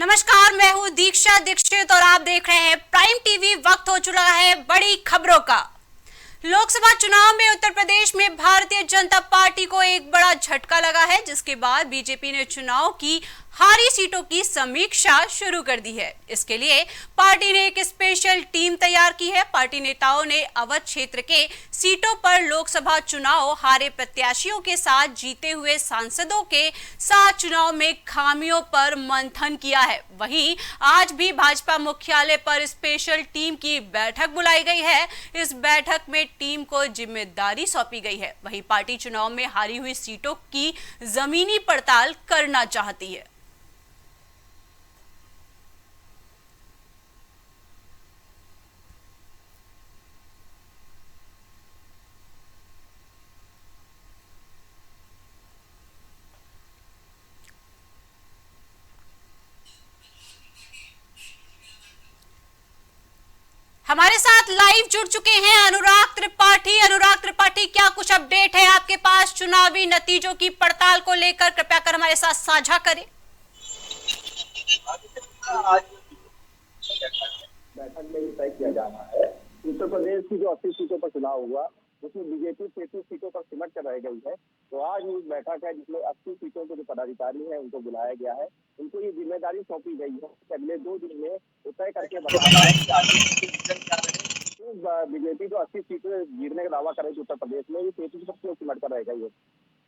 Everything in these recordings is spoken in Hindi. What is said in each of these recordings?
नमस्कार, मैं हूँ दीक्षा दीक्षित और आप देख रहे हैं प्राइम टीवी। वक्त हो चुका है बड़ी खबरों का। लोकसभा चुनाव में उत्तर प्रदेश में भारतीय जनता पार्टी को एक बड़ा झटका लगा है, जिसके बाद बीजेपी ने चुनाव की हारी सीटों की समीक्षा शुरू कर दी है। इसके लिए पार्टी ने एक स्पेशल टीम तैयार की है। पार्टी नेताओं ने अवध क्षेत्र के सीटों पर लोकसभा चुनाव हारे प्रत्याशियों के साथ जीते हुए सांसदों के साथ चुनाव में खामियों पर मंथन किया है। वहीं आज भी भाजपा मुख्यालय पर स्पेशल टीम की बैठक बुलाई गई है। इस बैठक में टीम को जिम्मेदारी सौंपी गई है। वहीं पार्टी चुनाव में हारी हुई सीटों की जमीनी पड़ताल करना चाहती है। हमारे साथ लाइव जुड़ चुके हैं अनुराग त्रिपाठी। अनुराग त्रिपाठी, क्या कुछ अपडेट है आपके पास चुनावी नतीजों की पड़ताल को लेकर? कृपया कर हमारे साथ साझा करें। आज बैठक में तय किया जाना है। उत्तर प्रदेश की जो 80 सीटों पर चुनाव हुआ, उसमें बीजेपी 33 सीटों पर सिमट कर रह गई है। तो आज एक बैठक है जिसमें 80 सीटों के जो पदाधिकारी हैं उनको बुलाया गया है। उनको ये जिम्मेदारी सौंपी गई है कि अगले 2 दिन में वो तय करके बताना है कि आगे बीजेपी जो 80 सीटें जीतने का दावा करे उत्तर प्रदेश में, ये 33 पर क्यों सिमट कर रह गई है।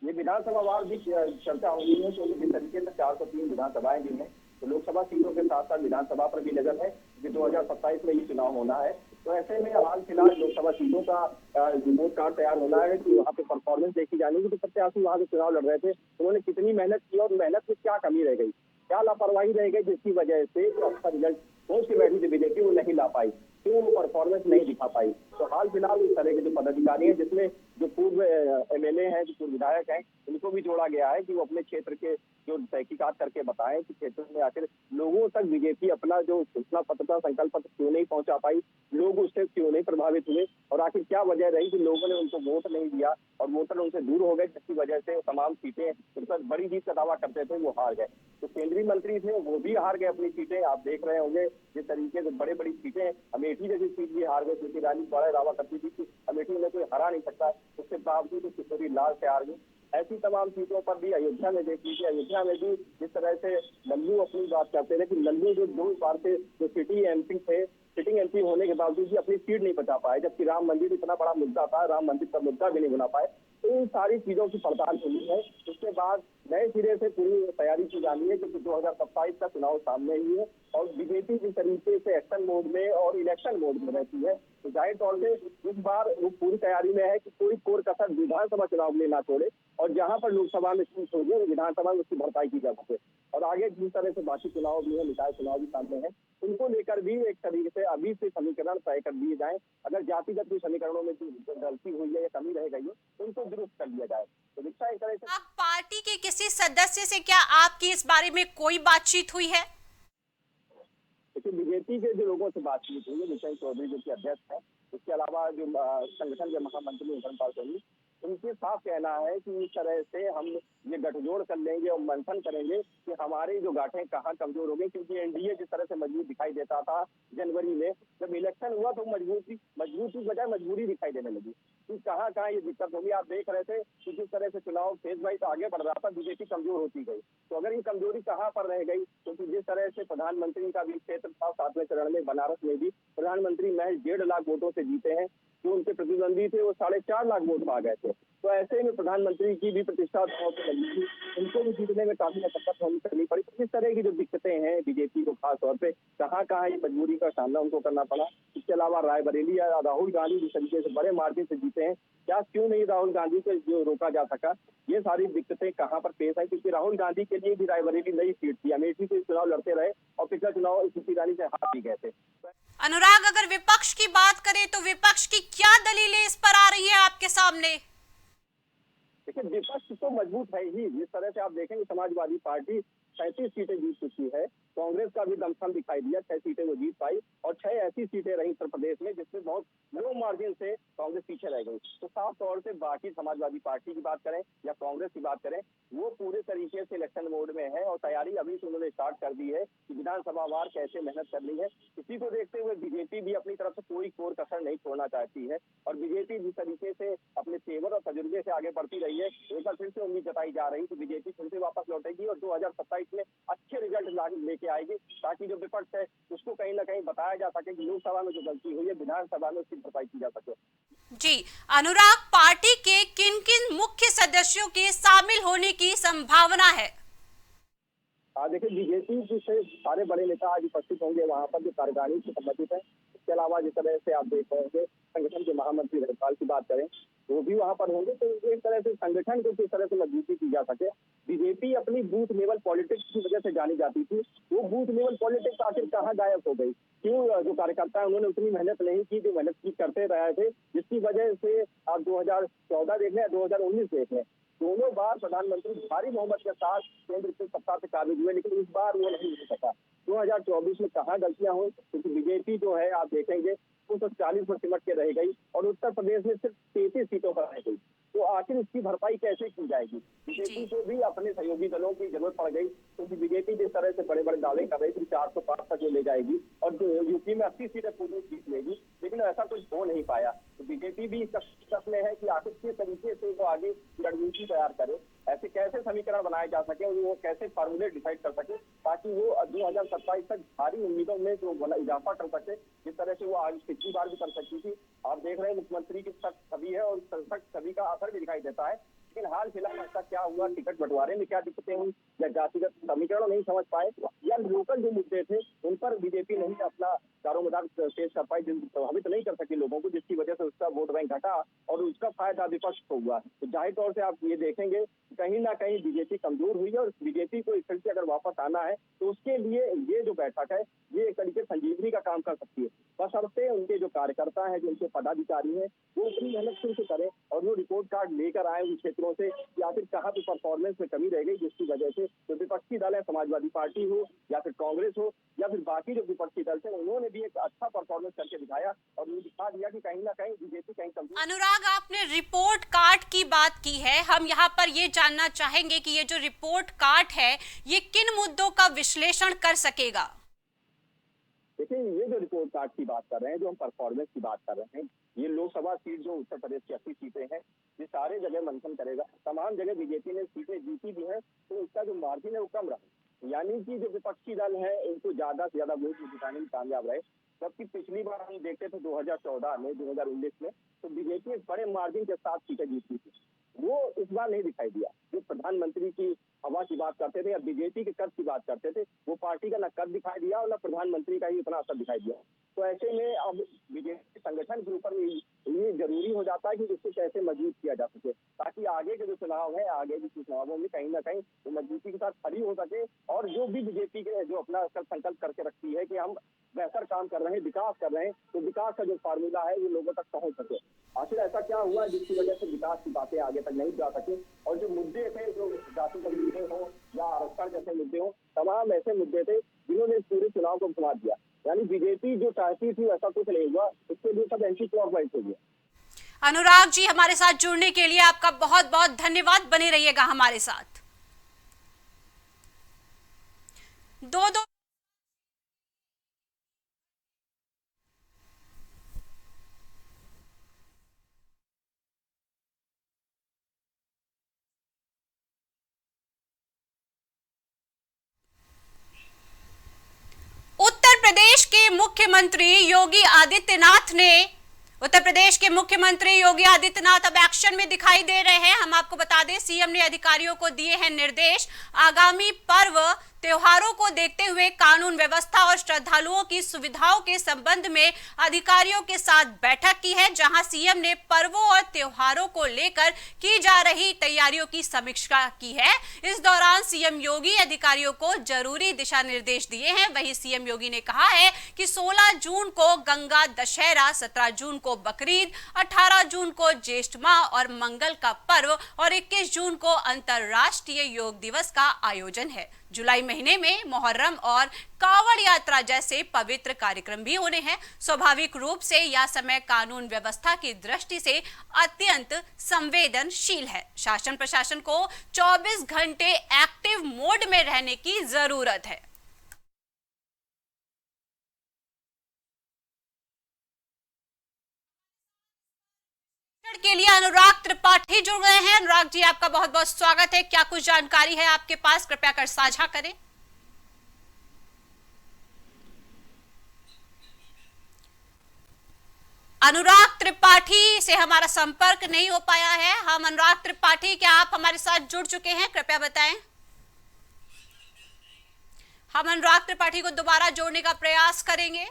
ये विधानसभा वार भी चर्चा हो रही है। तो जिस तरीके से 403 विधानसभाएं भी हैं, तो लोकसभा सीटों के साथ साथ विधानसभा पर भी नजर है कि 2027 में ये चुनाव होना है। तो ऐसे में हाल फिलहाल लोकसभा सीटों का रिपोर्ट कार्ड तैयार होना है कि वहाँ पे परफॉर्मेंस देखी जानी है कि प्रत्याशी वहाँ से चुनाव लड़ रहे थे, उन्होंने कितनी मेहनत की और मेहनत में क्या कमी रह गई, क्या लापरवाही रह गई, जिसकी वजह से जो अच्छा रिजल्ट सोच के बैठी थी बीजेपी वो नहीं ला पाई, क्यों वो परफॉर्मेंस नहीं दिखा पाई। तो हाल फिलहाल इस तरह के जो पदाधिकारी हैं, जिसमें जो पूर्व एमएलए हैं, जो पूर्व विधायक हैं, उनको भी जोड़ा गया है कि वो अपने क्षेत्र के जो तहकीकात करके बताएं कि क्षेत्र में आखिर लोगों तक बीजेपी अपना जो घोषणा पत्र था, संकल्प पत्र क्यों नहीं पहुंचा पाई, लोग उससे क्यों नहीं प्रभावित हुए और आखिर क्या वजह रही कि लोगों ने उनको वोट नहीं दिया और वोटर उनसे दूर हो गए, जिसकी वजह से तमाम सीटें उन पर बड़ी जीत का दावा करते थे वो हार गए। तो केंद्रीय मंत्री थे वो भी हार गए अपनी सीटें। आप देख रहे होंगे जिस तरीके से बड़ी बड़ी सीटें, अमेठी जैसी सीट भी हार गई, क्योंकि रानी बड़ा दावा करती थी कि अमेठी में कोई हरा नहीं सकता, उसके बावजूद किशोरी लाल से हार गई। ऐसी तमाम सीटों पर भी अयोध्या में देख लीजिए, अयोध्या में भी जिस तरह से लल्लू अपनी बात करते थे कि लल्लू जो 2 बार से जो सिटिंग एमपी होने के बावजूद भी अपनी सीट नहीं बचा पाए, जबकि राम मंदिर इतना बड़ा मुद्दा था, राम मंदिर का मुद्दा भी नहीं बना पाए। तो इन सारी चीजों की पड़ताल हुई है। उसके बाद नए सिरे से पूरी तैयारी की जानी है, क्योंकि 2027 का चुनाव सामने ही है और बीजेपी जिस तरीके से एक्शन मोड में और इलेक्शन मोड में रहती है, तो जाहिर तौर से इस बार वो पूरी तैयारी में है कि कोई कोर कसर विधानसभा चुनाव में ना छोड़े और जहां पर लोकसभा में सीट होगी विधानसभा में उसकी भरपाई की जा सके। और आगे जिस तरह से बाकी चुनाव भी है, निकाय चुनाव भी सामने है, उनको लेकर भी एक तरीके से अभी से समीकरण तय कर दिए जाए। अगर जातिगत समीकरणों में गलती हुई है या कमी रह गई है तो उनको दुरुस्त कर लिया जाए। तो रिक्शा एक तरह से आप पार्टी के किसी सदस्य से क्या आपकी इस बारे में कोई बातचीत हुई है? देखिए, बीजेपी के जो लोगों से बातचीत हुई है, विजय चौधरी जो कि अध्यक्ष है, इसके अलावा जो संगठन के महामंत्री धर्मपाल चौधरी, उनके साफ कहना है कि इस तरह से हम ये गठजोड़ कर लेंगे और मंथन करेंगे कि हमारी जो गांठें कहाँ कमजोर हो गई, क्योंकि एनडीए जिस तरह से मजबूत दिखाई देता था जनवरी में, जब इलेक्शन हुआ तो मजबूती बजाय मजबूरी दिखाई देने लगी कि कहाँ कहाँ ये दिक्कत होगी। आप देख रहे थे कि जिस तरह से चुनाव फेज वाइज आगे बढ़ रहा था, बीजेपी कमजोर होती गई। तो अगर ये कमजोरी कहाँ पर रह गई, क्योंकि जिस तरह से प्रधानमंत्री का भी क्षेत्र था 7वें चरण में, बनारस में भी प्रधानमंत्री महज 1.5 लाख वोटों से जीते हैं, जो उनके प्रतिद्वंदी थे वो 4.5 लाख वोट पा गए थे। तो ऐसे में प्रधानमंत्री की भी प्रतिष्ठा लगी थी, उनको भी जीतने में काफी मशक्कत करनी पड़ी। तो इस तरह की जो दिक्कतें हैं बीजेपी को, खास तौर पे कहाँ कहाँ ये मजबूरी का सामना उनको करना पड़ा। इसके अलावा रायबरेली या राहुल गांधी जिस तरीके से बड़े मार्जिन से जीते हैं, क्या क्यों नहीं राहुल गांधी को जो रोका जा सका, ये सारी दिक्कतें कहाँ पर पेश आई, क्योंकि राहुल गांधी के लिए भी रायबरेली नई सीट थी, अमेठी से चुनाव लड़ते रहे और पिछला चुनाव स्मृति ईरानी से हार भी गए थे। अनुराग, अगर विपक्ष की बात करें तो विपक्ष की क्या दलीलें इस पर आ रही है आपके सामने? देखिए, विपक्ष तो मजबूत है ही। जिस तरह से आप देखेंगे समाजवादी पार्टी 37 सीटें जीत चुकी है। कांग्रेस का भी दमखम दिखाई दिया, 6 सीटें वो जीत पाई और 6 ऐसी सीटें रही उत्तर प्रदेश में जिसमें बहुत लो मार्जिन से कांग्रेस पीछे रह गई। तो साफ तौर से बाकी समाजवादी पार्टी की बात करें या कांग्रेस की बात करें, वो पूरे तरीके से इलेक्शन मोड में है और तैयारी अभी से उन्होंने स्टार्ट कर दी है कि विधानसभा वार कैसे मेहनत करनी है। इसी को देखते हुए बीजेपी भी अपनी तरफ से कोई कोर कसर नहीं छोड़ना चाहती है और बीजेपी जिस तरीके से अपने तेवर और तजुर्बे से आगे बढ़ती रही है, एक बार फिर से उम्मीद जताई जा रही है कि बीजेपी फिर से वापस लौटेगी और 2027 में अच्छे रिजल्ट लेके आएगी, ताकि जो विपक्ष है उसको कहीं ना कहीं बताया जा सके कि लोकसभा में जो गलती हुई है विधानसभा में उसकी भरपाई की जा सके। जी अनुराग, पार्टी के किन किन मुख्य सदस्यों के शामिल होने की संभावना है? देखिए, बीजेपी से सारे बड़े नेता आज उपस्थित होंगे वहां पर जो कार्यकारिणी से संबंधित है। इसके अलावा जिस तरह से आप देख रहे होंगे संगठन के महामंत्री रजपाल की बात करें वो भी वहां पर होंगे। तो एक तरह से संगठन को किस तरह से मजबूती की जा सके। बीजेपी अपनी बूथ लेवल पॉलिटिक्स की वजह से जानी जाती थी, वो बूथ लेवल पॉलिटिक्स आखिर कहाँ गायब हो गई? क्यों जो कार्यकर्ता है उन्होंने उतनी मेहनत नहीं की जो मेहनत की करते रहे थे, जिसकी वजह से आप 2014 देख लें, 2019 देख लें, दोनों बार प्रधानमंत्री भारी बहुमत के साथ केंद्र की सत्ता से काबिज हुए, लेकिन इस बार वो नहीं हो सका। 2024 में कहाँ गलतियां हुई? क्योंकि बीजेपी जो है आप देखेंगे वो 40 पर सिमट के रह गई और उत्तर प्रदेश में सिर्फ 33 सीटों पर रह गई। तो आखिर इसकी भरपाई कैसे की जाएगी? बीजेपी को भी अपने सहयोगी दलों की जरूरत पड़ गई, क्योंकि बीजेपी जिस तरह से बड़े बड़े दावे कर रही थी 405 तक ले जाएगी और जो यूपी में 80 सीटें पूरी जीत लेगी, लेकिन ऐसा कुछ हो नहीं पाया। तो बीजेपी भी इस कष्ट में है कि आखिर किस तरीके से वो आगे रणनीति तैयार करे, ऐसे कैसे समीकरण बनाए जा सके और वो कैसे फार्मूले डिसाइड कर सके ताकि वो 2027 तक भारी उम्मीदों में जो इजाफा कर सके, जिस तरह से वो आज पिछली बार भी कर सकती थी। आप देख रहे हैं मुख्यमंत्री की सख्त छवि है और सख्त छवि का असर भी दिखाई देता है। लेकिन हाल फिलहाल ऐसा क्या हुआ, टिकट बंटवारे में क्या दिक्कतें हुई या जातिगत समीकरण नहीं समझ पाए या लोकल जो मुद्दे थे उन पर बीजेपी नहीं अपना दारोमदार पेश कर पाई, प्रभावित नहीं कर सकी लोगों को, जिसकी वजह से उसका वोट बैंक घटा और उसका फायदा विपक्ष को हुआ। तो जाहिर तौर से आप ये देखेंगे कहीं ना कहीं बीजेपी कमजोर हुई है और बीजेपी को इस तरह से अगर वापस आना है तो उसके लिए ये जो बैठक है ये एक तरीके संजीवनी का काम कर सकती है। बस अब उनके जो कार्यकर्ता है, जो उनके पदाधिकारी हैं, वो अपनी मेहनत शुरू से करें और वो रिपोर्ट कार्ड लेकर आए उन क्षेत्रों से या फिर कहाँ पे परफॉर्मेंस में कमी रह गई, जिसकी वजह से जो विपक्षी दल है, समाजवादी पार्टी हो या फिर कांग्रेस हो या फिर बाकी जो विपक्षी दल थे, उन्होंने भी एक अच्छा परफॉर्मेंस करके दिखाया और ये दिखा दिया कि कहीं ना कहीं बीजेपी कहीं कमजोर। अनुराग, आपने रिपोर्ट कार्ड की बात की है, हम यहाँ पर ये जानना चाहेंगे कि ये जो रिपोर्ट कार्ड है ये किन मुद्दों का विश्लेषण कर सकेगा? देखिए, ये जो रिपोर्ट कार्ड की बात कर रहे हैं, जो हम परफॉर्मेंस की बात कर रहे हैं, ये लोकसभा सीट जो उत्तर प्रदेश की 80 सीटें हैं, ये सारे जगह मंथन करेगा। तमाम जगह बीजेपी ने सीटें जीती भी हैं, तो उसका जो मार्जिन है वो कम रहा, यानी कि जो विपक्षी दल है उनको ज्यादा से ज्यादा वोट जिताने में कामयाब रहे। जबकि पिछली बार हम देखते थे 2014 में, 2019 में, तो बीजेपी एक बड़े मार्जिन के साथ सीटें जीती थी, वो इस बार नहीं दिखाई दिया। जो प्रधानमंत्री की हवा की बात करते थे या बीजेपी के कद की बात करते थे, वो पार्टी का न कद दिखाई दिया और न प्रधानमंत्री का ही उतना असर दिखाई दिया। तो ऐसे में अब बीजेपी संगठन के ऊपर ये जरूरी हो जाता है कि इसको कैसे मजबूत किया जा सके, ताकि आगे के जो चुनाव है, आगे के चुनावों में कहीं ना कहीं वो मजबूती के साथ खड़ी हो सके और जो भी बीजेपी के जो अपना संकल्प करके रखती है कि हम बेहतर काम कर रहे हैं, विकास कर रहे हैं, तो विकास का जो फार्मूला है वो लोगों तक पहुंच सके। आखिर ऐसा क्या हुआ जिसकी वजह से विकास की बातें आगे तक नहीं जा सके और जो मुद्दे थे, जो जातिगत मुद्दे हो या आरक्षण जैसे मुद्दे हो, तमाम ऐसे मुद्दे थे जिन्होंने इस पूरे चुनाव को घुमा दिया। यानी बीजेपी जो चाहती थी वैसा कुछ नहीं हुआ, इसके लिए सब एंटी क्लॉकवाइज हो गया। अनुराग जी, हमारे साथ जुड़ने के लिए आपका बहुत बहुत धन्यवाद, बने रहिएगा हमारे साथ। दो उत्तर प्रदेश के मुख्यमंत्री योगी आदित्यनाथ अब एक्शन में दिखाई दे रहे हैं। हम आपको बता दें, सीएम ने अधिकारियों को दिए हैं निर्देश। आगामी पर्व त्योहारों को देखते हुए कानून व्यवस्था और श्रद्धालुओं की सुविधाओं के संबंध में अधिकारियों के साथ बैठक की है, जहां सीएम ने पर्वों और त्योहारों को लेकर की जा रही तैयारियों की समीक्षा की है। इस दौरान सीएम योगी अधिकारियों को जरूरी दिशा निर्देश दिए हैं। वहीं सीएम योगी ने कहा है कि 16 जून को गंगा दशहरा, 17 जून को बकरीद, 18 जून को ज्येष्ठ माह और मंगल का पर्व और 21 जून को अंतर्राष्ट्रीय योग दिवस का आयोजन है। जुलाई महीने में मुहर्रम और कावड़ यात्रा जैसे पवित्र कार्यक्रम भी होने हैं। स्वाभाविक रूप से यह समय कानून व्यवस्था की दृष्टि से अत्यंत संवेदनशील है। शासन प्रशासन को 24 घंटे एक्टिव मोड में रहने की जरूरत है। के लिए अनुराग त्रिपाठी जुड़ गए हैं। अनुराग जी, आपका बहुत बहुत स्वागत है। क्या कुछ जानकारी है आपके पास, कृपया कर साझा करें। अनुराग त्रिपाठी से हमारा संपर्क नहीं हो पाया है। हम अनुराग त्रिपाठी, क्या आप हमारे साथ जुड़ चुके हैं, कृपया बताएं। हम अनुराग त्रिपाठी को दोबारा जोड़ने का प्रयास करेंगे।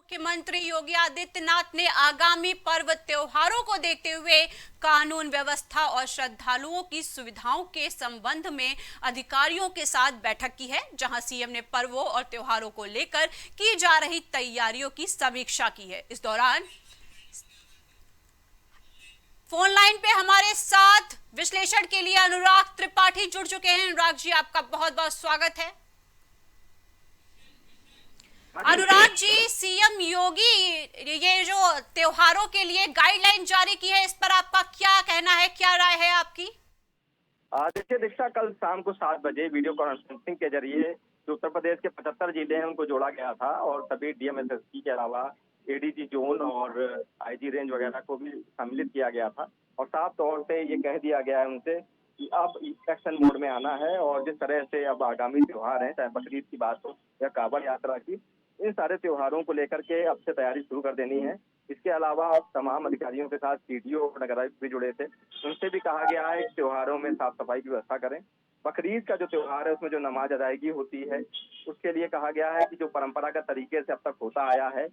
मुख्यमंत्री योगी आदित्यनाथ ने आगामी पर्व त्योहारों को देखते हुए कानून व्यवस्था और श्रद्धालुओं की सुविधाओं के संबंध में अधिकारियों के साथ बैठक की है, जहां सीएम ने पर्वों और त्योहारों को लेकर की जा रही तैयारियों की समीक्षा की है। इस दौरान फोन लाइन पे हमारे साथ विश्लेषण के लिए अनुराग त्रिपाठी जुड़ चुके हैं। अनुराग जी, आपका बहुत बहुत स्वागत है। अनुराग जी, सीएम योगी ये जो त्योहारों के लिए गाइडलाइन जारी की है, इस पर आपका क्या कहना है, क्या राय है आपकी? देखिए दीक्षा, कल शाम को 7 बजे वीडियो कॉन्फ्रेंसिंग के जरिए जो उत्तर प्रदेश के 75 जिले हैं उनको जोड़ा गया था और सभी डीएमएसएसपी के अलावा एडीजी जोन और आईजी रेंज वगैरह को भी सम्मिलित किया गया था और साफ तौर पे ये कह दिया गया है उनसे कि अब एक्शन मोड में आना है और जिस तरह से अब आगामी त्योहार हैं, चाहे बकरीद की बात हो या कावड़ यात्रा की, इन सारे त्योहारों को लेकर के अब से तैयारी शुरू कर देनी है। इसके अलावा तमाम अधिकारियों के साथ सीडीओ और नगर आयुक्त भी जुड़े थे, उनसे भी कहा गया है कि त्योहारों में साफ सफाई की व्यवस्था करें। बकरीद का जो त्योहार है उसमें जो नमाज अदायगी होती है उसके लिए कहा गया है कि जो परंपरागत तरीके से अब तक होता आया है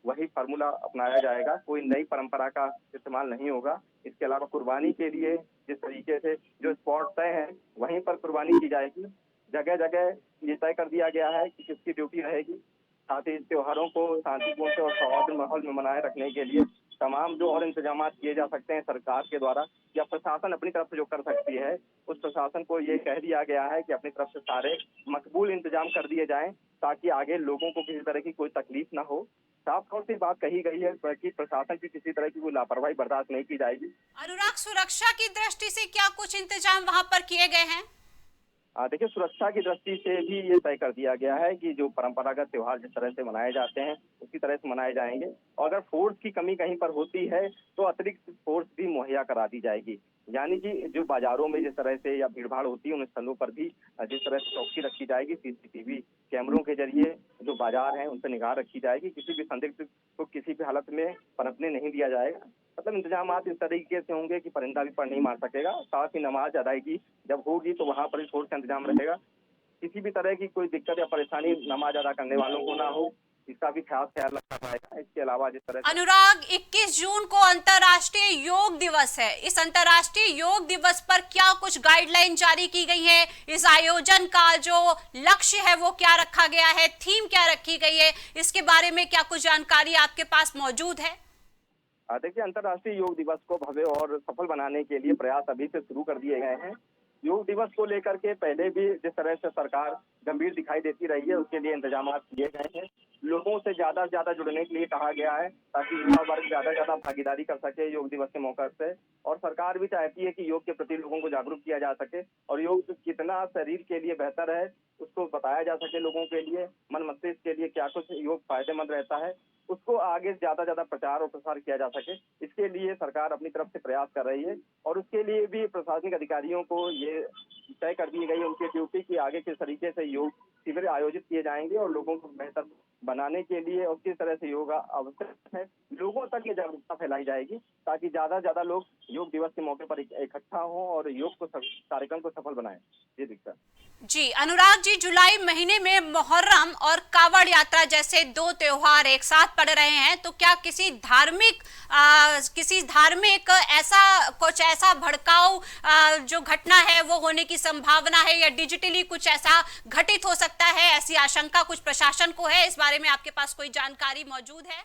वही फार्मूला अपनाया जाएगा, कोई नई परंपरा का इस्तेमाल नहीं होगा। इसके अलावा कुर्बानी के लिए जिस तरीके से जो स्पॉट तय है वहीं पर कुर्बानी की जाएगी। जगह जगह ये तय कर दिया गया है कि किसकी ड्यूटी रहेगी। साथ ही त्योहारों को शांतिपूर्ण और सौहार्द माहौल में मनाए रखने के लिए तमाम जो और इंतजाम किए जा सकते हैं सरकार के द्वारा या प्रशासन अपनी तरफ से जो कर सकती है, उस प्रशासन को ये कह दिया गया है कि अपनी तरफ से सारे मकबूल इंतजाम कर दिए जाएं ताकि आगे लोगों को किसी तरह की कोई तकलीफ ना हो। साफ तौर से बात कही गई है कि प्रशासन की किसी तरह की कोई लापरवाही बर्दाश्त नहीं की जाएगी। अनुराग, सुरक्षा की दृष्टि से क्या कुछ इंतजाम वहां पर किए गए हैं? देखिए, सुरक्षा की दृष्टि से भी ये तय कर दिया गया है कि जो परंपरागत त्योहार जिस तरह से मनाए जाते हैं उसी तरह से मनाए जाएंगे और अगर फोर्स की कमी कहीं पर होती है तो अतिरिक्त फोर्स भी मुहैया करा दी जाएगी। यानी कि जो बाजारों में जिस तरह से या भीड़ भाड़ होती है उन स्थलों पर भी जिस तरह से चौकसी रखी जाएगी, सीसीटीवी कैमरों के जरिए जो बाजार हैं उन पर निगाह रखी जाएगी, किसी भी संदिग्ध को किसी भी हालत में पनपने नहीं दिया जाएगा। मतलब इंतजाम इस तरीके से होंगे कि परिंदा भी पर नहीं मार सकेगा। साथ ही नमाज अदायगी जब होगी तो वहां पर भी थोड़ा सा इंतजाम रहेगा, किसी भी तरह की कोई दिक्कत या परेशानी नमाज अदा करने वालों को ना हो, इसका भी खास ख्याल रखा जाएगा। इसके अलावा जिस तरह अनुराग, 21 जून को अंतर्राष्ट्रीय योग दिवस है। इस अंतर्राष्ट्रीय योग दिवस पर क्या कुछ गाइडलाइन जारी की गई है? इस आयोजन का जो लक्ष्य है वो क्या रखा गया है, थीम क्या रखी गई है, इसके बारे में क्या कुछ जानकारी आपके पास मौजूद है? देखिए, अंतर्राष्ट्रीय योग दिवस को भव्य और सफल बनाने के लिए प्रयास अभी से शुरू कर दिए गए हैं। योग दिवस को लेकर के पहले भी जिस तरह से सरकार गंभीर दिखाई देती रही है उसके लिए इंतजाम किए गए हैं। लोगों से ज्यादा जुड़ने के लिए कहा गया है ताकि युवा वर्ग ज्यादा भागीदारी कर सके योग दिवस के मौके से और सरकार भी चाहती है कि योग के प्रति लोगों को जागरूक किया जा सके और योग कितना शरीर के लिए बेहतर है उसको बताया जा सके। लोगों के लिए मन मस्तिष्क के लिए क्या कुछ योग फायदेमंद रहता है उसको आगे ज्यादा प्रचार और प्रसार किया जा सके, इसके लिए सरकार अपनी तरफ से प्रयास कर रही है और उसके लिए भी प्रशासनिक अधिकारियों को ये तय कर दी गई उनकी ड्यूटी की आगे किस तरीके से योग शिविर आयोजित किए जाएंगे और लोगों को बेहतर बनाने के लिए और किस तरह से योग आवश्यक है, लोगों तक ये जागरूकता फैलाई जाएगी ताकि ज्यादा से ज्यादा लोग योग दिवस के मौके पर इकट्ठा हों और योग को कार्यक्रम को सफल बनाएं। जी दीक्षा जी अनुराग जी, जुलाई महीने में मुहर्रम और कावड़ यात्रा जैसे दो त्योहार एक साथ पड़ रहे हैं, तो क्या किसी धार्मिक ऐसा भड़काऊ जो घटना है वो होने की संभावना है, या डिजिटली कुछ ऐसा घटित हो सकता है, ऐसी आशंका कुछ प्रशासन को है? इस बारे में आपके पास कोई जानकारी मौजूद है?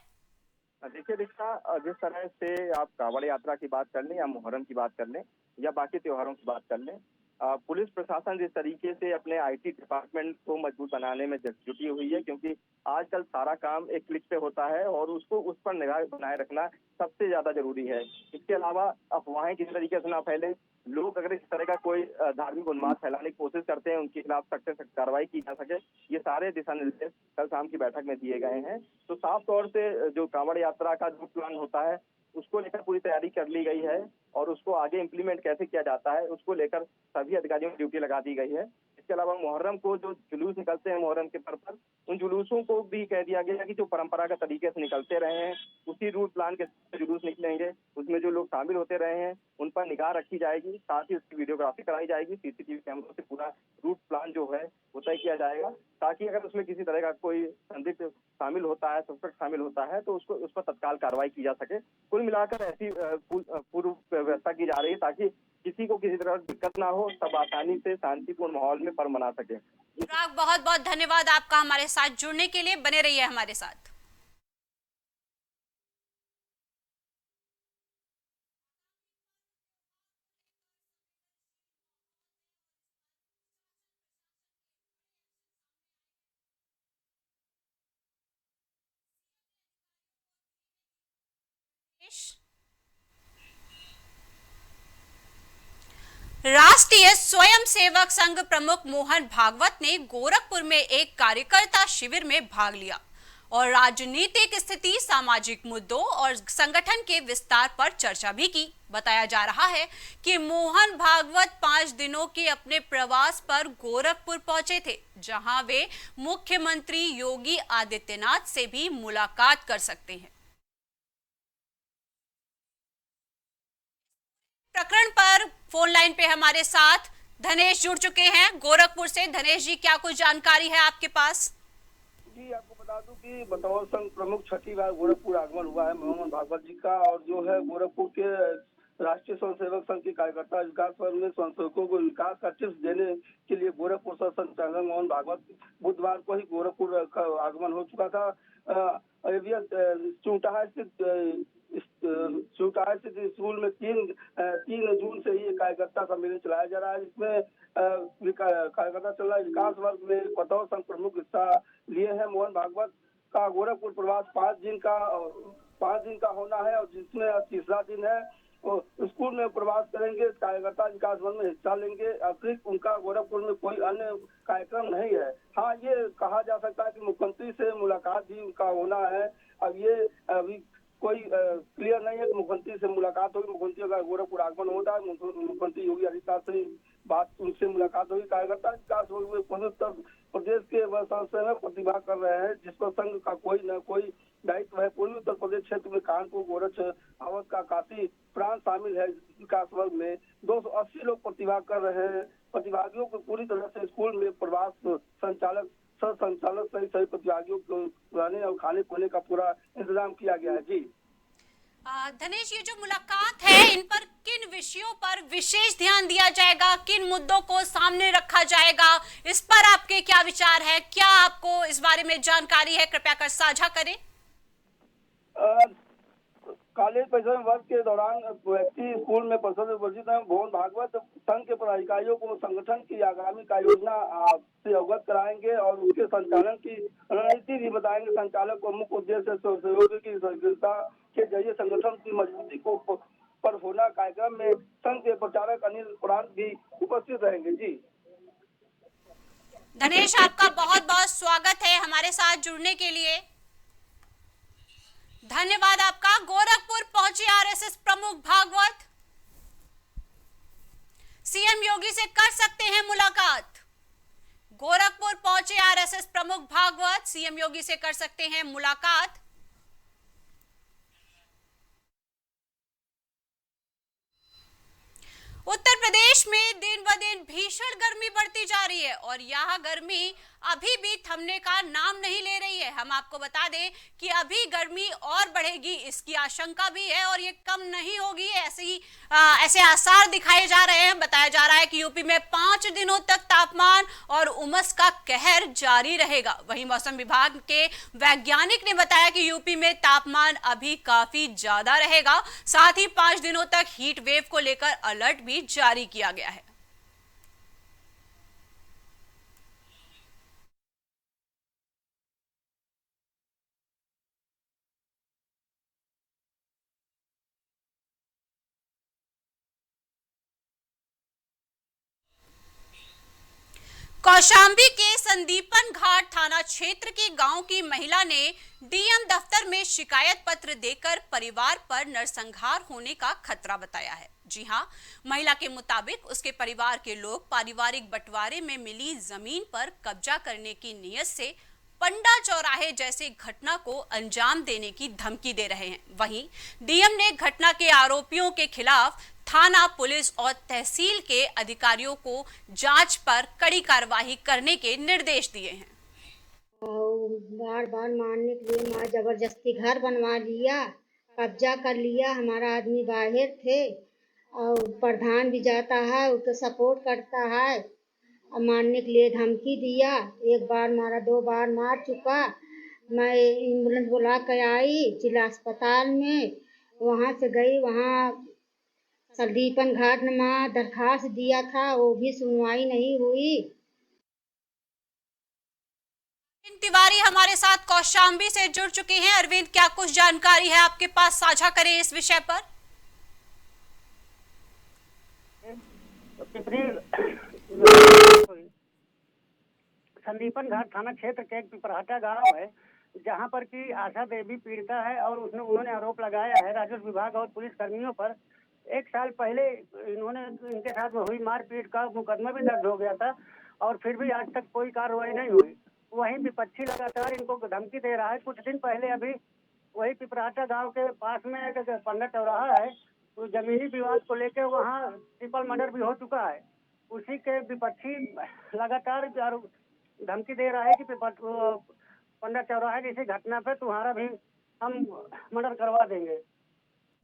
देखिए दीक्षा, जिस तरह से आप कावड़ यात्रा की बात कर लें या मुहर्रम की बात कर लें या बाकी त्योहारों की बात कर लें, पुलिस प्रशासन जिस तरीके से अपने आईटी डिपार्टमेंट को मजबूत बनाने में जुटी हुई है, क्योंकि आजकल सारा काम एक क्लिक पे होता है और उसको उस पर निगाह बनाए रखना सबसे ज्यादा जरूरी है। इसके अलावा अफवाहें किसी तरीके से ना फैले, लोग अगर इस तरह का कोई धार्मिक उन्माद फैलाने की कोशिश करते हैं उनके खिलाफ सख्त से सख्त कार्रवाई की जा सके, ये सारे दिशा निर्देश कल शाम की बैठक में दिए गए हैं। तो साफ तौर से जो कांवड़ यात्रा का जो प्लान होता है उसको लेकर पूरी तैयारी कर ली गई है और उसको आगे इम्प्लीमेंट कैसे किया जाता है उसको लेकर सभी अधिकारियों की ड्यूटी लगा दी गई है। इसके अलावा मुहर्रम को जो जुलूस निकलते हैं मुहर्रम के पर्व पर, उन जुलूसों को भी कह दिया गया कि जो परंपरागत तरीके से निकलते रहे हैं उसी रूट प्लान के जुलूस निकलेंगे, उसमें जो लोग शामिल होते रहे हैं उन पर निगाह रखी जाएगी, साथ ही उसकी वीडियोग्राफी कराई जाएगी, सीसीटीवी कैमरों से पूरा रूट प्लान जो है वो तय किया जाएगा, ताकि अगर उसमें किसी तरह का कोई संदिग्ध शामिल होता है, सस्पेक्ट शामिल होता है तो उसको उस पर तत्काल कार्रवाई की जा सके। कुल मिलाकर ऐसी पूर्व व्यवस्था की जा रही है ताकि किसी को किसी तरह दिक्कत ना हो, सब आसानी से शांतिपूर्ण माहौल में पर्व मना सके। अनुराग, बहुत बहुत धन्यवाद आपका हमारे साथ जुड़ने के लिए, बने रहिए हमारे साथ। राष्ट्रीय स्वयंसेवक संघ प्रमुख मोहन भागवत ने गोरखपुर में एक कार्यकर्ता शिविर में भाग लिया और राजनीतिक स्थिति, सामाजिक मुद्दों और संगठन के विस्तार पर चर्चा भी की। बताया जा रहा है कि मोहन भागवत 5 दिनों के अपने प्रवास पर गोरखपुर पहुंचे थे, जहां वे मुख्यमंत्री योगी आदित्यनाथ से भी मुलाकात कर सकते हैं। प्रकरण पर फोन लाइन पे हमारे साथ धनेश जुड़ चुके हैं गोरखपुर से। धनेश जी, क्या कुछ जानकारी है आपके पास? जी, आपको बता दूं कि बतौर संघ प्रमुख छठी बार गोरखपुर आगमन हुआ है मोहन भागवत जी का, और जो है गोरखपुर के राष्ट्रीय स्वयंसेवक संघ के कार्यकर्ता विकास पर में स्वयंसेवकों को विकास का टिप्स देने के लिए गोरखपुर सह संचालक मोहन भागवत बुधवार को ही गोरखपुर का आगमन हो चुका था। चूटाहा स्थित स्कूल में 3 जून से ही कार्यकर्ता सम्मेलन चलाया जा रहा है, जिसमें कार्यकर्ता चल रहा है विकास वर्ग में बतौर संघ प्रमुख हिस्सा लिए हैं। मोहन भागवत का गोरखपुर प्रवास 5 दिन का होना है और जिसमें तीसरा दिन है। स्कूल में प्रवास करेंगे, कार्यकर्ता विकास वर्ग में हिस्सा लेंगे। अतिरिक्त उनका गोरखपुर में कोई अन्य कार्यक्रम नहीं है। हाँ, ये कहा जा सकता है कि मुख्यमंत्री से मुलाकात भी उनका होना है। अब ये अभी कोई क्लियर नहीं है कि मुख्यमंत्री से मुलाकात होगी। मुख्यमंत्री अगर गोरखपुर आगमन होता है, मुख्यमंत्री योगी आदित्यनाथ से बात उनसे मुलाकात होगी। कार्यकर्ता विकास उत्तर प्रदेश के संसद में प्रतिभाग कर रहे हैं, जिस पर संघ का कोई न कोई दायित्व है। पूर्वी उत्तर प्रदेश क्षेत्र में कानपुर, गोरख, अवध का काफी प्रांत शामिल है। विकास वर्ग में 280 लोग प्रतिभाग कर रहे हैं। प्रतिभागियों को पूरी तरह से स्कूल में प्रवास संचालक सहित सभी प्रतिभागियों को रहने और खाने पीने का पूरा इंतजाम किया गया है। जी धनेश, ये जो मुलाकात है, इन पर किन विषयों पर विशेष ध्यान दिया जाएगा, किन मुद्दों को सामने रखा जाएगा, इस पर आपके क्या विचार है? क्या आपको इस बारे में जानकारी है? कृपया कर साझा करें। कॉलेज परिसर वर्ग के दौरान व्यक्ति स्कूल में परिसर वर्जित है। मोहन भागवत संघ के पदाधिकारियों को संगठन की आगामी कार्य योजना से अवगत कराएंगे और उसके संचालन की रणनीति भी बताएंगे। संचालक को मुख्य उद्देश्य सहयोग की सक्रियता के जरिए संगठन की मजबूती को पर होना। कार्यक्रम में संघ के प्रचारक अनिल प्रांत भी उपस्थित रहेंगे। जी धनेश, आपका बहुत बहुत स्वागत है हमारे साथ जुड़ने के लिए। धन्यवाद आपका। गोरखपुर पहुंचे आरएसएस प्रमुख भागवत। सीएम योगी से कर सकते हैं मुलाकात। गोरखपुर पहुंचे आरएसएस प्रमुख भागवत, सीएम योगी से कर सकते हैं मुलाकात। उत्तर प्रदेश में दिन ब दिन भीषण गर्मी बढ़ती जा रही है और यह गर्मी अभी भी थमने का नाम नहीं ले रही है। हम आपको बता दें कि अभी गर्मी और बढ़ेगी, इसकी आशंका भी है और ये कम नहीं होगी। ऐसे आसार दिखाए जा रहे हैं। बताया जा रहा है कि यूपी में 5 दिनों तक तापमान और उमस का कहर जारी रहेगा। वहीं मौसम विभाग के वैज्ञानिक ने बताया कि यूपी में तापमान अभी काफी ज्यादा रहेगा। साथ ही 5 दिनों तक हीट वेव को लेकर अलर्ट भी जारी किया गया है। कौशाम्बी के संदीपन घाट थाना क्षेत्र के गांव की महिला ने डीएम दफ्तर में शिकायत पत्र देकर परिवार पर नरसंहार होने का खतरा बताया है। जी हां, महिला के मुताबिक उसके परिवार के लोग पारिवारिक बंटवारे में मिली जमीन पर कब्जा करने की नीयत से पंडा चौराहे जैसे घटना को अंजाम देने की धमकी दे रहे हैं। वहीं डीएम ने घटना के आरोपियों के खिलाफ थाना, पुलिस और तहसील के अधिकारियों को जांच पर कड़ी कार्रवाई करने के निर्देश दिए हैं। बार बार मारने के लिए मार जबरदस्ती घर बनवा लिया, कब्जा कर लिया। हमारा आदमी बाहर थे और प्रधान भी जाता है, उसको सपोर्ट करता है और मारने के लिए धमकी दिया। 1 बार मारा, 2 बार मार चुका। मैं एम्बुलेंस बुला कर आई जिला अस्पताल में, वहाँ से गई, वहाँ संदीपन घाट में दरखास्त दिया था, वो भी सुनवाई नहीं हुई। तिवारी हमारे साथ कौशाम्बी से जुड़ चुके हैं। अरविंद, क्या कुछ जानकारी है आपके पास, साझा करें इस विषय पर। संदीपन घाट थाना क्षेत्र के एक पिपराहटा गांव है, जहां पर की आशा देवी पीड़िता है और उन्होंने आरोप लगाया है राजस्व विभाग और पुलिस कर्मियों पर। 1 साल पहले इनके साथ में हुई मारपीट का मुकदमा भी दर्ज हो गया था और फिर भी आज तक कोई कार्रवाई नहीं हुई। वहीं विपक्षी लगातार इनको धमकी दे रहा है। कुछ दिन पहले अभी वही पिपराहटा गांव के पास में एक पंडा चौराहा है, तो जमीनी विवाद को लेकर वहाँ ट्रिपल मर्डर भी हो चुका है। उसी के विपक्षी लगातार धमकी दे रहा है कि पंडा चौराहा जैसी घटना पे तुम्हारा भी हम मर्डर करवा देंगे।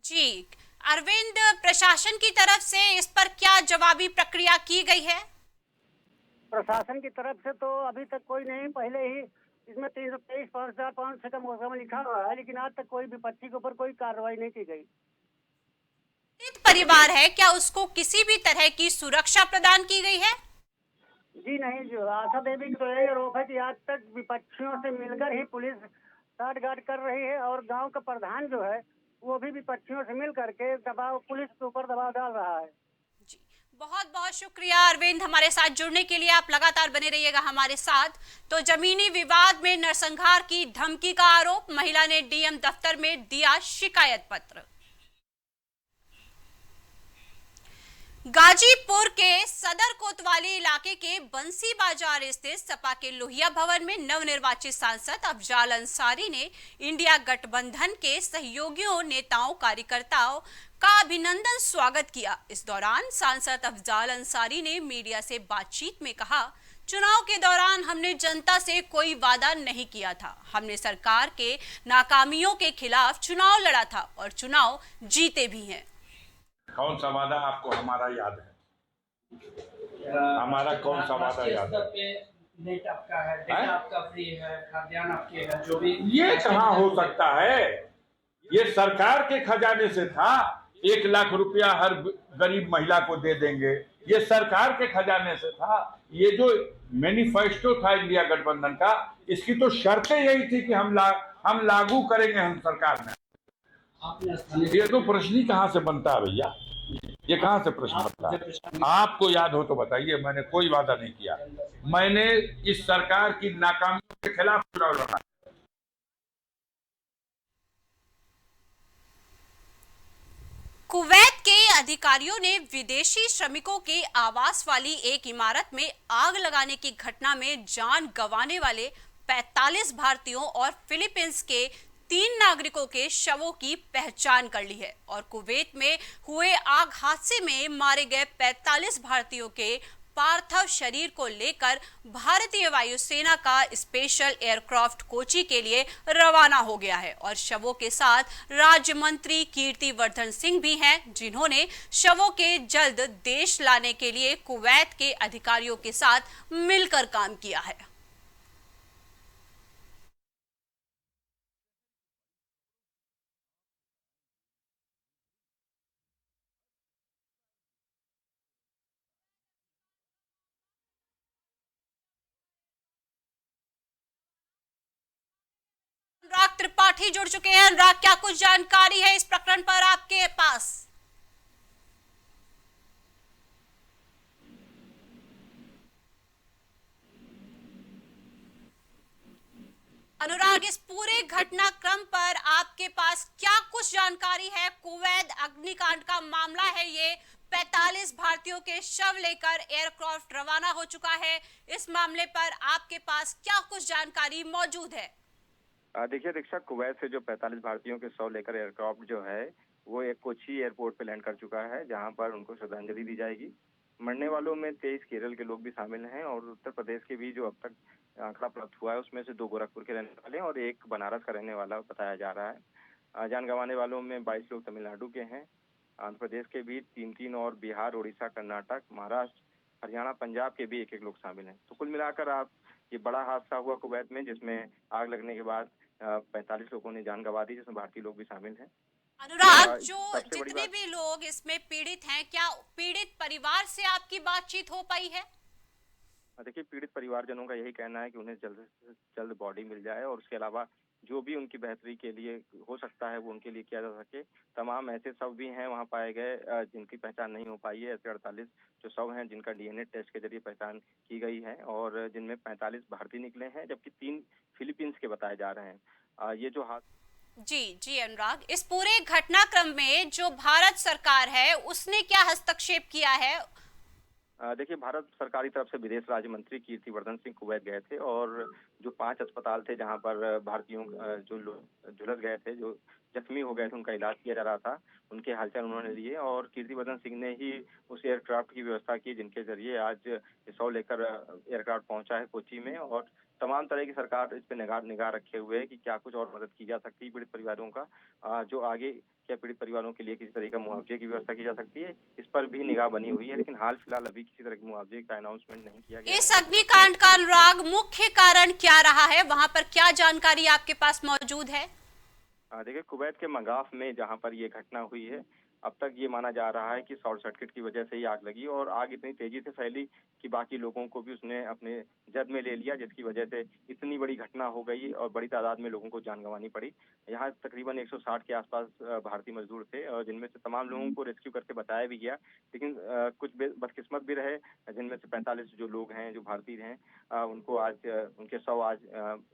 जी अरविंद, प्रशासन की तरफ से इस पर क्या जवाबी प्रक्रिया की गई है? प्रशासन की तरफ से तो अभी तक कोई नहीं। पहले ही इसमें 323/5 का मुकदमा लिखा हुआ है, लेकिन आज तक कोई विपक्षी के ऊपर कोई कार्रवाई नहीं की गई। परिवार है, क्या उसको किसी भी तरह की सुरक्षा प्रदान की गई है? जी नहीं, जो आशा देवी की तो यही आरोप है कि आज तक विपक्षियों से मिलकर ही पुलिस साठगांठ कर रही है और गांव का प्रधान जो है वो भी विपक्षियों से मिल करके दबाव, पुलिस के ऊपर दबाव डाल रहा है। जी बहुत बहुत शुक्रिया अरविंद, हमारे साथ जुड़ने के लिए। आप लगातार बने रहिएगा हमारे साथ। तो जमीनी विवाद में नरसंहार की धमकी का आरोप, महिला ने डीएम दफ्तर में दिया शिकायत पत्र। गाजीपुर के सदर कोतवाली इलाके के बंसी बाजार स्थित सपा के लोहिया भवन में नवनिर्वाचित सांसद अफजाल अंसारी ने इंडिया गठबंधन के सहयोगियों, नेताओं, कार्यकर्ताओं का अभिनंदन स्वागत किया। इस दौरान सांसद अफजाल अंसारी ने मीडिया से बातचीत में कहा, चुनाव के दौरान हमने जनता से कोई वादा नहीं किया था। हमने सरकार के नाकामियों के खिलाफ चुनाव लड़ा था और चुनाव जीते भी हैं। कौन सा वादा आपको हमारा याद है? हमारा कौन सा वादा याद है? नेट आपका है, डेटा आपका फ्री है, खाद्यान्न आपके है, जो भी। ये कहाँ हो सकता है? ये सरकार के खजाने से था। 1 लाख रुपया हर गरीब महिला को दे देंगे, ये सरकार के खजाने से था। ये जो मैनिफेस्टो था इंडिया गठबंधन का, इसकी तो शर्तें यही थी कि हम लागू करेंगे हम सरकार में। ये तो प्रश्न ही कहाँ से बनता है भैया? ये कहाँ से प्रश्न बनता है? आपको याद हो तो बताइए। मैंने कोई वादा नहीं किया। मैंने इस सरकार की नाकामियों के खिलाफ चुनाव लड़ा। कुवैत के अधिकारियों ने विदेशी श्रमिकों के आवास वाली एक इमारत में आग लगाने की घटना में जान गंवाने वाले 45 भारतीयों और फिलीपींस के 3 नागरिकों के शवों की पहचान कर ली है और कुवैत में हुए आग हादसे में मारे गए 45 भारतीयों के पार्थिव शरीर को लेकर भारतीय वायुसेना का स्पेशल एयरक्राफ्ट कोची के लिए रवाना हो गया है और शवों के साथ राज्य मंत्री कीर्तिवर्धन सिंह भी हैं, जिन्होंने शवों के जल्द देश लाने के लिए कुवैत के अधिकारियों के साथ मिलकर काम किया है। अनुराग त्रिपाठी जुड़ चुके हैं। अनुराग, क्या कुछ जानकारी है इस प्रकरण पर आपके पास? अनुराग, इस पूरे घटनाक्रम पर आपके पास क्या कुछ जानकारी है? कुवैत अग्निकांड का मामला है ये। 45 भारतीयों के शव लेकर एयरक्राफ्ट रवाना हो चुका है। इस मामले पर आपके पास क्या कुछ जानकारी मौजूद है? देखिए दीक्षा, कुवैत से जो 45 भारतीयों के शव लेकर एयरक्राफ्ट जो है वो एक कोची एयरपोर्ट पे लैंड कर चुका है, जहां पर उनको श्रद्धांजलि दी जाएगी। मरने वालों में 23 केरल के लोग भी शामिल हैं और उत्तर प्रदेश के भी जो अब तक आंकड़ा प्राप्त हुआ है उसमें से 2 गोरखपुर के रहने वाले हैं और 1 बनारस का रहने वाला बताया जा रहा है। जान गंवाने वालों में 22 लोग तमिलनाडु के हैं, आंध्र प्रदेश के भी 3 और बिहार, उड़ीसा, कर्नाटक, महाराष्ट्र, हरियाणा, पंजाब के भी 1 लोग शामिल हैं। तो कुल मिलाकर आप ये बड़ा हादसा हुआ कुवैत में, जिसमें आग लगने के बाद 45 लोगों ने जान गंवा दी, जिसमें भारतीय लोग भी शामिल हैं। अनुराग, जो जितने भी लोग इसमें पीड़ित हैं, क्या पीड़ित परिवार से आपकी बातचीत हो पाई है? देखिए, पीड़ित परिवारजनों का यही कहना है कि उन्हें जल्द से जल्द बॉडी मिल जाए और उसके अलावा जो भी उनकी बेहतरी के लिए हो सकता है वो उनके लिए किया जा सके। तमाम ऐसे शव भी हैं वहां पाए गए जिनकी पहचान नहीं हो पाई है। ऐसे 48 जो शव हैं जिनका डीएनए टेस्ट के जरिए पहचान की गई है और जिनमें 45 भारतीय निकले हैं, जबकि 3 फिलीपींस के बताए जा रहे हैं। ये जो जी अनुराग, इस पूरे घटनाक्रम में जो भारत सरकार है उसने क्या हस्तक्षेप किया है? देखिए, भारत सरकार की तरफ से विदेश राज्य मंत्री कीर्तिवर्धन सिंह कुवैत गए थे और जो 5 अस्पताल थे जहां पर भारतीयों जो लोग झुलस गए थे, जो जख्मी हो गए थे, उनका इलाज किया जा रहा था, उनके हालचाल उन्होंने लिए और कीर्तिवर्धन सिंह ने ही उस एयरक्राफ्ट की व्यवस्था की जिनके जरिए आज शव लेकर एयरक्राफ्ट पहुंचा है कोची में। और तमाम तरह की सरकार इस पे निगाह रखे हुए है कि क्या कुछ और मदद की जा सकती है पीड़ित परिवारों का, जो आगे क्या पीड़ित परिवारों के लिए किसी तरह का मुआवजे की व्यवस्था की जा सकती है, इस पर भी निगाह बनी हुई है। लेकिन हाल फिलहाल अभी किसी तरह के मुआवजे का अनाउंसमेंट नहीं किया गया। इस अग्निकांड का अनुराग मुख्य कारण क्या रहा है? वहां पर क्या जानकारी आपके पास मौजूद है? देखिए, कुवैत के मगाफ में जहां पर ये घटना हुई है, अब तक ये माना जा रहा है कि शॉर्ट सर्किट की वजह से ही आग लगी और आग इतनी तेजी से फैली कि बाकी लोगों को भी उसने अपने जद में ले लिया, जिसकी वजह से इतनी बड़ी घटना हो गई और बड़ी तादाद में लोगों को जान गंवानी पड़ी। यहाँ तकरीबन 160 के आसपास भारतीय मजदूर थे और जिनमें से तमाम लोगों को रेस्क्यू करके बताया भी गया, लेकिन कुछ बदकिस्मत भी रहे, जिनमें से 45 जो लोग हैं जो भारतीय हैं, उनको आज उनके शव आज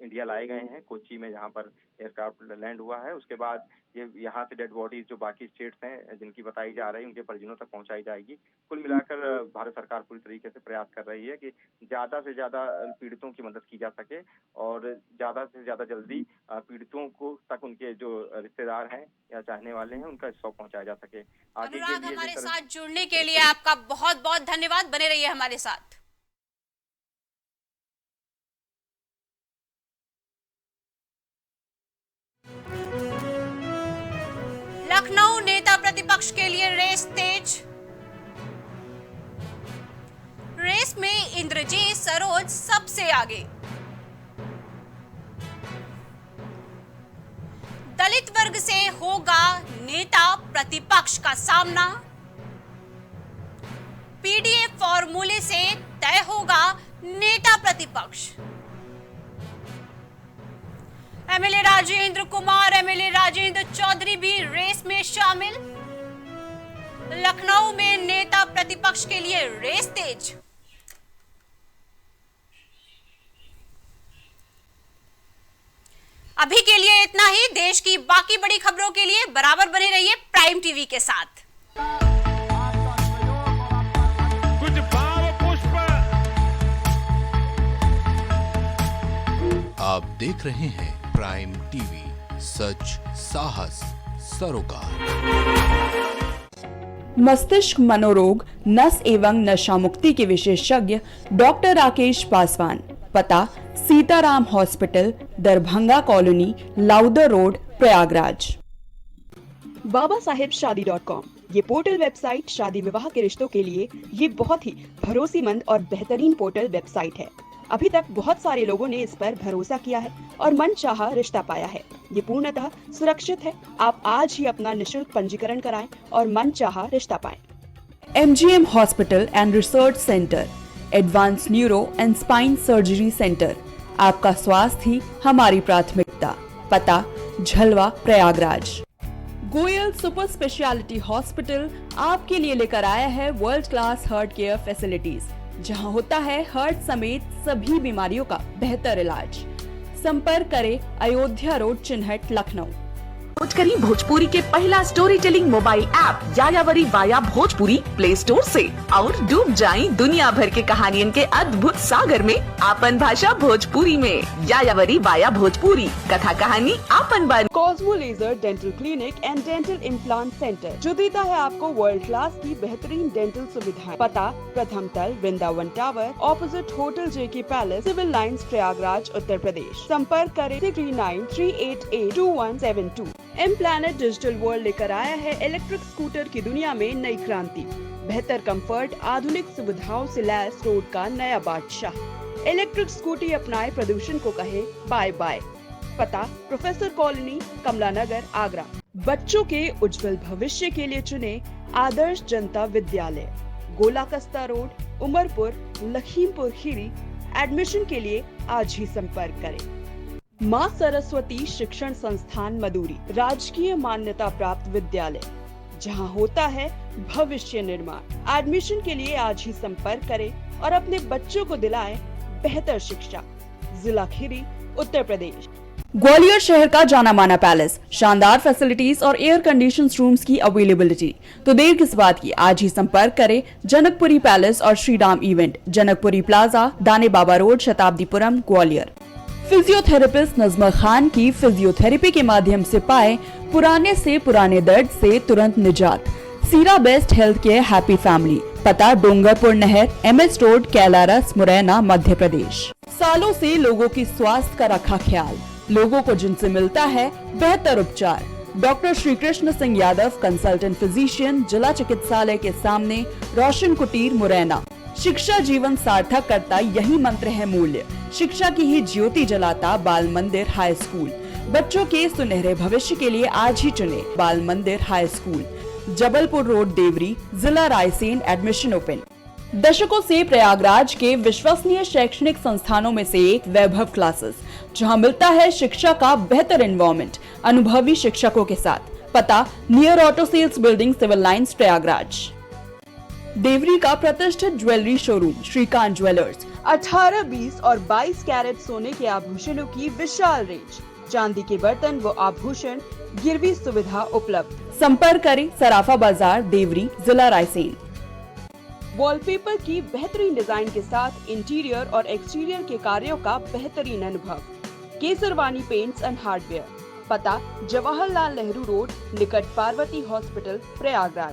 इंडिया लाए गए हैं कोची में, जहाँ पर एयरक्राफ्ट लैंड हुआ है। उसके बाद ये यहाँ से डेड बॉडीज जो बाकी स्टेट्स हैं जिनकी बताई जा रही है उनके परिजनों तक पहुंचाई जाएगी। कुल मिलाकर भारत सरकार पूरी तरीके से प्रयास कर रही है कि ज्यादा से ज्यादा पीड़ितों की मदद की जा सके और ज्यादा से ज्यादा जल्दी पीड़ितों को तक उनके जो रिश्तेदार हैं या चाहने वाले हैं उनका शव पहुंचाया जा सके। आगे के लिए हमारे साथ जुड़ने के लिए आपका बहुत बहुत धन्यवाद। बने रहिए हमारे साथ। लखनऊ नेता प्रतिपक्ष के लिए रेस तेज। रेस में इंद्रजीत सरोज सबसे आगे। दलित वर्ग से होगा नेता प्रतिपक्ष का सामना। पीडीए फॉर्मूले से तय होगा नेता प्रतिपक्ष। एमएलए राजेंद्र कुमार, एमएलए राजेंद्र चौधरी भी रेस में शामिल। लखनऊ में नेता प्रतिपक्ष के लिए रेस तेज। अभी के लिए इतना ही। देश की बाकी बड़ी खबरों के लिए बराबर बने रहिए प्राइम टीवी के साथ। कुछ भाव पुष्प। आप देख रहे हैं प्राइम टीवी, सच साहस सरोकार। मस्तिष्क मनोरोग, नस एवं नशा मुक्ति के विशेषज्ञ डॉक्टर राकेश पासवान, पता Sitaram hospital, Darbhanga colony, Lowther road, Prayagraj. babasahebshadi.com ये पोर्टल वेबसाइट शादी विवाह के रिश्तों के लिए ये बहुत ही भरोसेमंद और बेहतरीन पोर्टल वेबसाइट है। अभी तक बहुत सारे लोगों ने इस पर भरोसा किया है और मनचाहा रिश्ता पाया है। ये पूर्णतः सुरक्षित है। आप आज ही अपना निशुल्क पंजीकरण कराएं और मनचाहा रिश्ता पाएं। MGM hospital and research centre, advance neuro and spine surgery centre. आपका स्वास्थ्य ही हमारी प्राथमिकता। पता Jhalwa, Prayagraj. Goyal super speciality hospital आपके लिए लेकर आया है world class heart care facilities, जहां होता है हार्ट समेत सभी बीमारियों का बेहतर इलाज। संपर्क करें अयोध्या रोड, चिन्हट, लखनऊ। करी भोजपुरी के पहला story telling mobile app यायावरी via Bhojpuri play store से और डूब जाएं दुनिया भर के कहानियन के अद्भुत सागर में आपन भाषा भोजपुरी में। यायावरी वाया भोजपुरी, कथा कहानी आपन बन। Cosmo laser dental clinic and dental implant centre, जो देता है आपको वर्ल्ड क्लास की बेहतरीन डेंटल सुविधाएं। पता प्रथम तल, Vrindavan tower, opposite hotel JK palace, civil lines, Prayagraj, Uttar Pradesh. संपर्क करें 6938822172। एम प्लैनेट डिजिटल वर्ल्ड लेकर आया है इलेक्ट्रिक स्कूटर की दुनिया में नई क्रांति। बेहतर कंफर्ट, आधुनिक सुविधाओं से लैस रोड का नया बादशाह। इलेक्ट्रिक स्कूटी अपनाए, प्रदूषण को कहे बाय बाय। पता प्रोफेसर कॉलोनी, कमला नगर, आगरा। बच्चों के उज्जवल भविष्य के लिए चुने आदर्श जनता विद्यालय, गोला कस्ता रोड, उमरपुर, लखीमपुर खीरी। एडमिशन के लिए आज ही संपर्क करें। माँ सरस्वती शिक्षण संस्थान मदुरी, राजकीय मान्यता प्राप्त विद्यालय, जहां होता है भविष्य निर्माण। एडमिशन के लिए आज ही संपर्क करें और अपने बच्चों को दिलाएं बेहतर शिक्षा। जिला खीरी, उत्तर प्रदेश। ग्वालियर शहर का जाना माना पैलेस, शानदार फैसिलिटीज और एयर कंडीशन रूम्स की अवेलेबिलिटी। तो देर किस बात की, आज ही संपर्क करें जनकपुरी पैलेस और श्रीराम इवेंट, जनकपुरी प्लाजा, दाने बाबा रोड, शताब्दीपुरम, ग्वालियर। फिजियोथेरेपिस्ट नजमा खान की फिजियोथेरेपी के माध्यम से पाए पुराने से पुराने दर्द से तुरंत निजात। सीरा best health care happy family, पता डोंगरपुर नहर, MS रोड, कैलारस, मुरैना, मध्य प्रदेश। सालों से लोगों की स्वास्थ्य का रखा ख्याल, लोगों को जिनसे मिलता है बेहतर उपचार। Doctor Shri Krishna Singh Yadav, consultant physician, जिला चिकित्सालय के सामने, रोशन कुटीर, मुरैना। शिक्षा जीवन सार्थक करता यही मंत्र है मूल्य। शिक्षा की ही ज्योति जलाता बाल मंदिर हाई स्कूल। बच्चों के सुनहरे भविष्य के लिए आज ही चुने Bal Mandir high school, Jabalpur road, Deori, जिला रायसेन। Admission open. दशकों से प्रयागराज के विश्वसनीय शैक्षणिक संस्थानों में से एक वैभव क्लासेस, जहां मिलता है शिक्षा का बेहतर एनवायरनमेंट अनुभवी शिक्षकों के साथ। पता near auto sales building, civil lines, Prayagraj. Deori का प्रतिष्ठित ज्वेलरी शोरूम श्रीकांत ज्वेलर्स, 18, 20 और 22 कैरेट सोने के आभूषणों की विशाल रेंज, चांदी के बर्तन व आभूषण, गिरवी सुविधा उपलब्ध। संपर्क करें सराफा बाजार, देवरी, जिला रायसेन। वॉलपेपर की बेहतरीन डिजाइन के साथ इंटीरियर और एक्सटीरियर के कार्यों का बेहतरीन अनुभव। केसरवानी पेंट्स एंड हार्डवेयर, पता जवाहरलाल नेहरू रोड, निकट पार्वती हॉस्पिटल, प्रयागराज।